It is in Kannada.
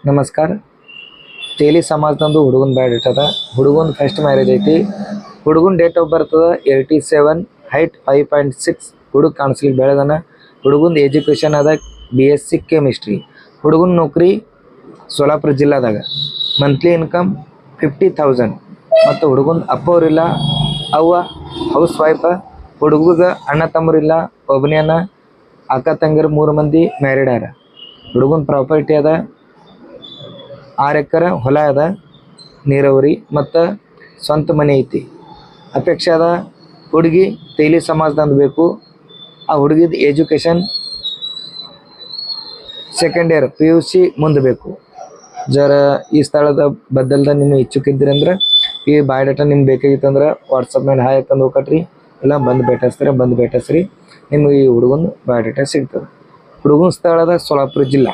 ನಮಸ್ಕಾರ. ತೇಲಿ ಸಮಾಜದಂದು ಹುಡುಗನ ಬಯೋಡೇಟ್ ಅದ. ಹುಡುಗನ ಫಸ್ಟ್ ಮ್ಯಾರೇಜ್ ಐತಿ. ಹುಡುಗನ ಡೇಟ್ ಆಫ್ ಬರ್ತ್ 87, ಹೈಟ್ 5.6. ಹುಡುಗ ಕಾಣಿಸ್ಲಿಕ್ಕೆ ಬೆಳೆದನ. ಹುಡುಗನ ಎಜುಕೇಷನ್ ಅದ BSc ಕೆಮಿಸ್ಟ್ರಿ. ಹುಡುಗನ ನೌಕರಿ ಸೋಲಾಪುರ ಜಿಲ್ಲಾದಾಗ. Monthly income 50,000. ಮತ್ತು ಹುಡುಗನ ಅಪ್ಪವ್ರಿಲ್ಲ, ಅವ್ವ ಹೌಸ್ ವೈಫ. ಹುಡುಗಗ ಅಣ್ಣ ತಮ್ಮರಿಲ್ಲ, ಒಬ್ಬನೇನ. ಅಕ್ಕ ತಂಗಿರು 3 ಮಂದಿ ಮ್ಯಾರಿಡ್ ಆರ. ಹುಡುಗನ ಪ್ರಾಪರ್ಟಿ ಅದ 6 ಎಕರೆ ಹೊಲ ಅದ, ನೀರಾವರಿ ಮತ್ತು ಸ್ವಂತ ಮನೆ ಐತಿ. ಅಪೇಕ್ಷೆ ಅದ ಹುಡುಗಿ ತೇಲಿ ಸಮಾಜದಂದು ಬೇಕು. ಆ ಹುಡುಗಿದ ಎಜುಕೇಷನ್ ಸೆಕೆಂಡ್ ಇಯರ್ PUC ಮುಂದೆ ಬೇಕು. ಜರ ಈ ಸ್ಥಳದ ಬದಲ್ದ ನಿಮ್ಮ ಇಚ್ಛುಕಿದ್ರಿ ಅಂದ್ರೆ ಈ ಬಯೋಡೇಟಾ ನಿಮ್ಗೆ ಬೇಕಾಗಿತ್ತಂದ್ರೆ ವಾಟ್ಸಪ್ ಮೇಲೆ ಹಾಯ್ ಹಾಕಂದು ಹೋಗಟ್ರಿ, ಇಲ್ಲ ಬಂದು ಭೇಟಿಸ್ರಿ. ನಿಮ್ಗೆ ಈ ಹುಡುಗನ ಬಯೋಡೇಟಾ ಸಿಗ್ತದೆ. ಹುಡುಗನ ಸ್ಥಳದ ಸೋಲಾಪುರ ಜಿಲ್ಲಾ.